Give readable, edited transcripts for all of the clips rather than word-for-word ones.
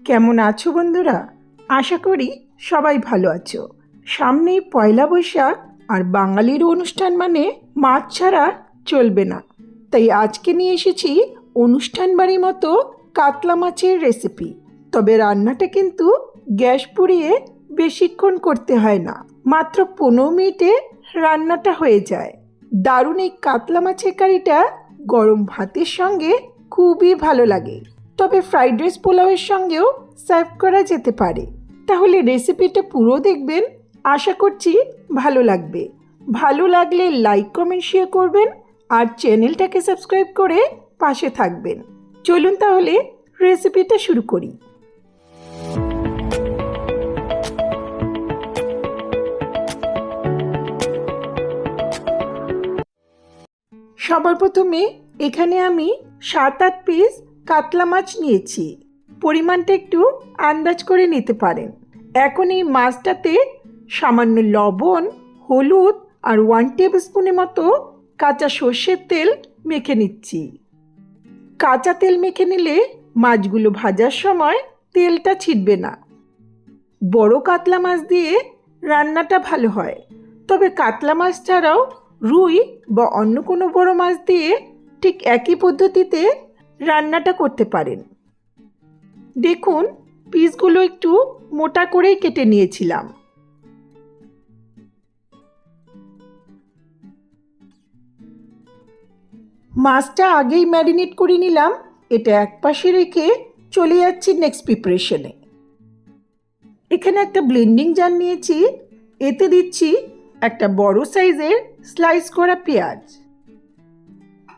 কেমন আছো বন্ধুরা? আশা করি সবাই ভালো আছো। সামনেই পয়লা বৈশাখ, আর বাঙালির অনুষ্ঠান মানে মাছ ছাড়া চলবে না। তাই আজকে নিয়ে এসেছি অনুষ্ঠান বাড়ির মতো কাতলা মাছের রেসিপি। তবে রান্নাটা কিন্তু গ্যাস পুড়িয়ে বেশিক্ষণ করতে হয় না, মাত্র 15 মিনিটে রান্নাটা হয়ে যায়। দারুণ এই কাতলা মাছের কারিটা গরম ভাতের সঙ্গে খুবই ভালো লাগে, তবে ফ্রাইড রাইস পোলাওয়ের সঙ্গেও সার্ভ করা যেতে পারে। তাহলে রেসিপিটা পুরো দেখবেন, আশা করছি ভালো লাগবে। ভালো লাগলে লাইক কমেন্ট শেয়ার করবেন আর চ্যানেলটাকে সাবস্ক্রাইব করে পাশে থাকবেন। চলুন তাহলে রেসিপিটা শুরু করি। সবার প্রথমে এখানে আমি 7-8 পিস কাতলা মাছ নিয়েছি। পরিমাণটা একটু আন্দাজ করে নিতে পারেন। এখন এই মাছটাতে সামান্য লবণ, হলুদ আর 1 টেবিল স্পুনের মতো কাঁচা সর্ষের তেল মেখে নিচ্ছি। কাঁচা তেল মেখে নিলে মাছগুলো ভাজার সময় তেলটা ছিটবে না। বড় কাতলা মাছ দিয়ে রান্নাটা ভালো হয়, তবে কাতলা মাছ ছাড়াও রুই বা অন্য কোনো বড় মাছ দিয়ে ঠিক একই পদ্ধতিতে রান্নাটা করতে পারেন। দেখুন, পিসগুলো একটু মোটা করেই কেটে নিয়েছিলাম। মাছটা আগেই ম্যারিনেট করে নিলাম। এটা একপাশে রেখে চলে যাচ্ছি নেক্সট প্রিপারেশনে। এখানে একটা ব্লেন্ডিং জার নিয়েছি। এতে দিচ্ছি একটা বড় সাইজের স্লাইস করা পেঁয়াজ,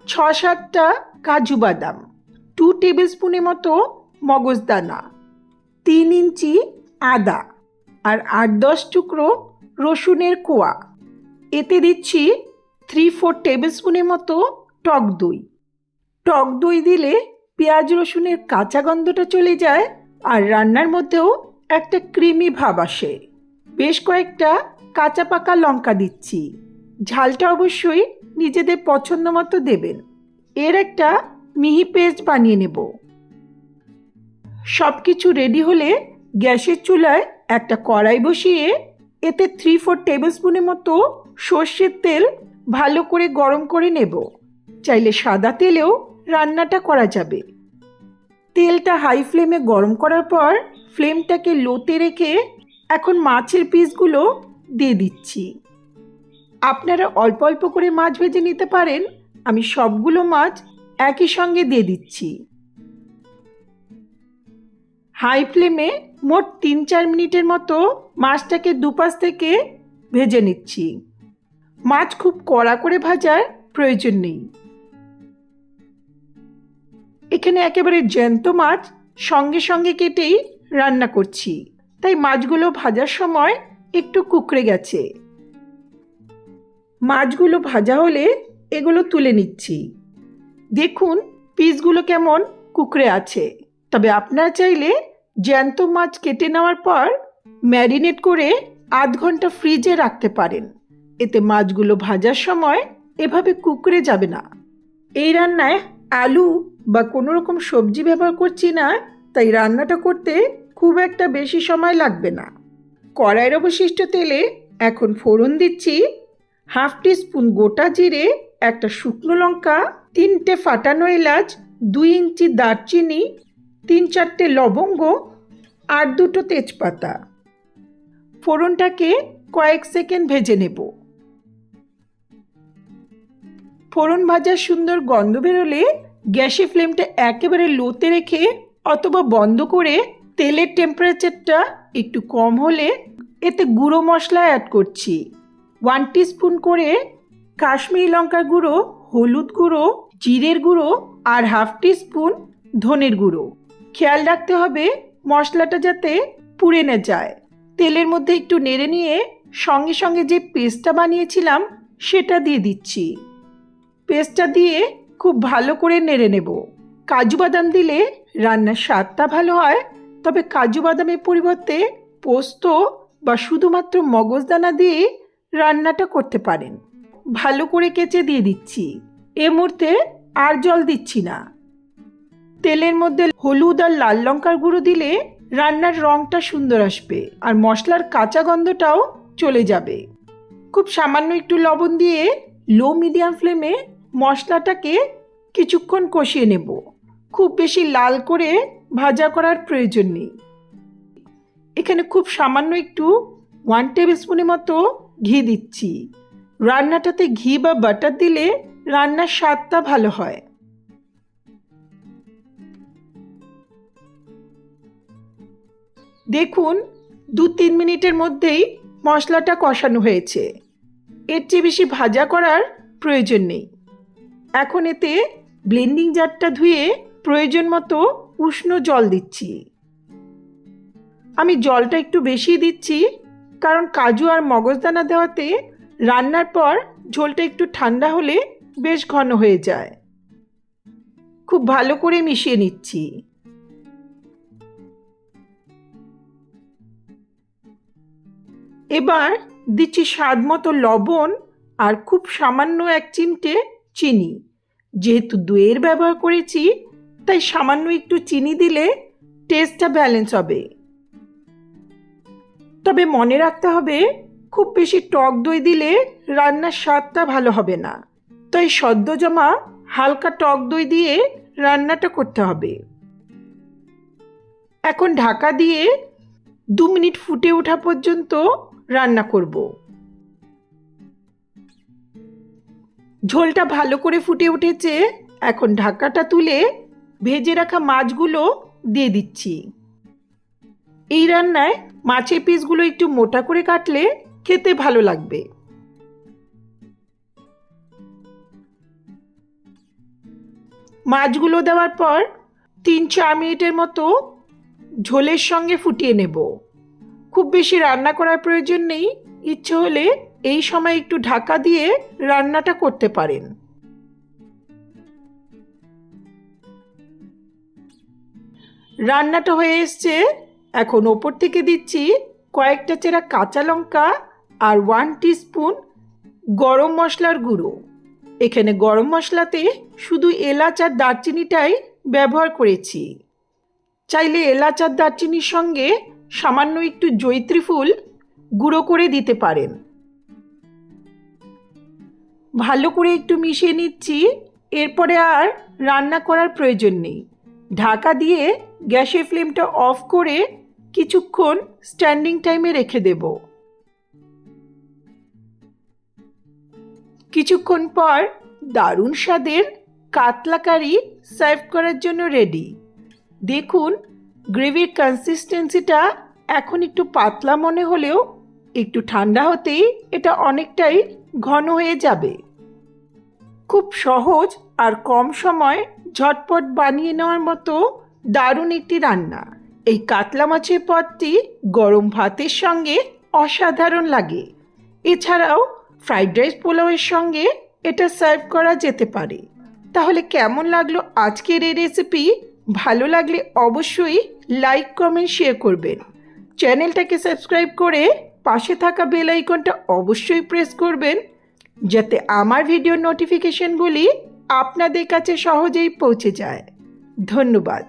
6-7টা কাজু বাদাম, 2 টেবিল স্পুনের মতো মগজদানা, 3 ইঞ্চি আদা আর 8-10 টুকরো রসুনের কোয়া। এতে দিচ্ছি 3-4 টেবিল স্পুনের মতো টক দই। টক দই দিলে পেঁয়াজ রসুনের কাঁচা গন্ধটা চলে যায় আর রান্নার মধ্যেও একটা ক্রিমি ভাব আসে। বেশ কয়েকটা কাঁচা পাকা লঙ্কা দিচ্ছি। ঝালটা অবশ্যই নিজেদের পছন্দ মতো দেবেন। এর একটা মিহি পেস্ট বানিয়ে নেব। সব কিছু রেডি হলে গ্যাসের চুলায় একটা কড়াই বসিয়ে এতে 3-4 টেবিল স্পুনের মতো সর্ষের তেল ভালো করে গরম করে নেব। চাইলে সাদা তেলেও রান্নাটা করা যাবে। তেলটা হাই ফ্লেমে গরম করার পর ফ্লেমটাকে লোতে রেখে এখন মাছের পিসগুলো দিয়ে দিচ্ছি। আপনারা অল্প অল্প করে মাছ ভেজে নিতে পারেন। আমি সবগুলো মাছ একই সঙ্গে দিয়ে দিচ্ছি। হাই ফ্লেমে মোট 3-4 মিনিটের মতো মাছটাকে দুপাশ থেকে ভেজে নিচ্ছি। মাছ খুব কড়া করে ভাজার প্রয়োজন নেই। এখানে একেবারে জ্যান্ত মাছ সঙ্গে সঙ্গে কেটেই রান্না করছি, তাই মাছগুলো ভাজার সময় একটু কুকড়ে গেছে। মাছগুলো ভাজা হলে এগুলো তুলে নিচ্ছি। দেখুন, পিসগুলো কেমন কুকড়ে আছে। তবে আপনারা চাইলে জ্যান্ত মাছ কেটে নেওয়ার পর ম্যারিনেট করে আধ ঘন্টা ফ্রিজে রাখতে পারেন। এতে মাছগুলো ভাজার সময় এভাবে কুকড়ে যাবে না। এই রান্নায় আলু বা কোনো রকম সবজি ব্যবহার করছি না, তাই রান্নাটা করতে খুব একটা বেশি সময় লাগবে না। কড়াইয়ের অবশিষ্ট তেলে এখন ফোড়ন দিচ্ছি। 1/2 টিস্পুন গোটা জিরে, একটা শুকনো লঙ্কা, 3টে ফাটানো এলাচ, 2 ইঞ্চি দারচিনি, 3-4টে লবঙ্গ আর 2টো তেজপাতা। ফোড়নটাকে কয়েক সেকেন্ড ভেজে নেব। ফোড়ন ভাজার সুন্দর গন্ধ বেরোলে গ্যাসের ফ্লেমটা একেবারে লোতে রেখে অথবা বন্ধ করে তেলের টেম্পারেচারটা একটু কম হলে এতে গুঁড়ো মশলা অ্যাড করছি। 1 টিস্পুন করে কাশ্মীরি লঙ্কার গুঁড়ো, হলুদ গুঁড়ো, জিরের গুঁড়ো আর 1/2 টিস্পুন ধনের গুঁড়ো। খেয়াল রাখতে হবে মশলাটা যাতে পুড়ে না যায়। তেলের মধ্যে একটু নেড়ে নিয়ে সঙ্গে সঙ্গে যে পেস্টটা বানিয়েছিলাম সেটা দিয়ে দিচ্ছি। পেস্টটা দিয়ে খুব ভালো করে নেড়ে নেব। কাজু বাদাম দিলে রান্নার স্বাদটা ভালো হয়, তবে কাজু বাদামের পরিবর্তে পোস্ত বা শুধুমাত্র মগজদানা দিয়ে রান্নাটা করতে পারেন। ভালো করে কেচে দিয়ে দিচ্ছি। এ মুহূর্তে আর জল দিচ্ছি না। তেলের মধ্যে হলুদ আর লাল লঙ্কার গুঁড়ো দিলে রান্নার রঙটা সুন্দর আসবে আর মশলার কাঁচা গন্ধটাও চলে যাবে। খুব সামান্য একটু লবণ দিয়ে লো মিডিয়াম ফ্লেমে মশলাটাকে কিছুক্ষণ কষিয়ে নেব। খুব বেশি লাল করে ভাজা করার প্রয়োজন নেই। এখানে খুব সামান্য একটু 1 টেবিল স্পুনের মতো ঘি দিচ্ছি। রান্নাটাতে ঘি বা বাটার দিলে রান্নার স্বাদটা ভালো হয়। দেখুন 2-3 মিনিটের মধ্যেই মশলাটা কষানো হয়েছে। এর চেয়ে বেশি ভাজা করার প্রয়োজন নেই। এখন এতে ব্লেন্ডিং জারটা ধুয়ে প্রয়োজন মতো উষ্ণ জল দিচ্ছি। আমি জলটা একটু বেশি দিচ্ছি কারণ কাজু আর মগজদানা দেওয়াতে রান্নার পর ঝোলটা একটু ঠান্ডা হলে বেশ ঘন হয়ে যায়। খুব ভালো করে মিশিয়ে নিচ্ছি। এবার দিচ্ছি স্বাদ মতো লবণ আর খুব সামান্য 1 চিমটে চিনি। যেহেতু দইয়ের ব্যবহার করেছি তাই সামান্য একটু চিনি দিলে টেস্টটা ব্যালেন্স হবে। তবে মনে রাখতে হবে খুব বেশি টক দই দিলে রান্নার স্বাদটা ভালো হবে না। তাই সদ্য জমা হালকা টক দই দিয়ে রান্নাটা করতে হবে। এখন ঢাকা দিয়ে 2 মিনিট ফুটে ওঠা পর্যন্ত রান্না করব। ঝোলটা ভালো করে ফুটে উঠেছে। এখন ঢাকাটা তুলে ভেজে রাখা মাছগুলো দিয়ে দিচ্ছি। এই রান্নায় মাছের পিসগুলো একটু মোটা করে কাটলে খেতে ভালো লাগবে। মাছগুলো দেওয়ার পর 3-4 মিনিটের মতো ঝোলের সঙ্গে ফুটিয়ে নেব। খুব বেশি রান্না করার প্রয়োজন নেই। ইচ্ছে হলে এই সময় একটু ঢাকা দিয়ে রান্নাটা করতে পারেন। রান্নাটা হয়ে এসছে। এখন ওপর থেকে দিচ্ছি কয়েকটা চেরা কাঁচা লঙ্কা আর 1 টিস্পুন গরম মশলার গুঁড়ো। এখানে গরম মশলাতে শুধু এলাচ আর দারচিনিটাই ব্যবহার করেছি। চাইলে এলাচ আর দারচিনির সঙ্গে সামান্য একটু জয়িত্রী ফুল গুঁড়ো করে দিতে পারেন। ভালো করে একটু মিশিয়ে নিচ্ছি। এরপরে আর রান্না করার প্রয়োজন নেই। ঢাকা দিয়ে গ্যাসের ফ্লেমটা অফ করে কিছুক্ষণ স্ট্যান্ডিং টাইমে রেখে দেব। কিছুক্ষণ পর দারুণ স্বাদের কাতলা কারি সার্ভ করার জন্য রেডি। দেখুন গ্রেভির কনসিস্টেন্সিটা এখন একটু পাতলা মনে হলেও একটু ঠান্ডা হতেই এটা অনেকটাই ঘন হয়ে যাবে। খুব সহজ আর কম সময় ঝটপট বানিয়ে নেওয়ার মতো দারুণ একটি রান্না। এই কাতলা মাছের পদটি গরম ভাতের সঙ্গে অসাধারণ লাগে। এছাড়াও ফ্রাইড রাইস পোলাওয়ের সঙ্গে এটা সার্ভ করা যেতে পারে। তাহলে কেমন লাগলো আজকের এই রেসিপি? ভালো লাগলে অবশ্যই লাইক, কমেন্ট, শেয়ার করবেন। চ্যানেলটাকে সাবস্ক্রাইব করে পাশে থাকা বেল আইকনটা অবশ্যই প্রেস করবেন যাতে আমার ভিডিওর নোটিফিকেশনগুলি আপনাদের কাছে সহজেই পৌঁছে যায়। ধন্যবাদ।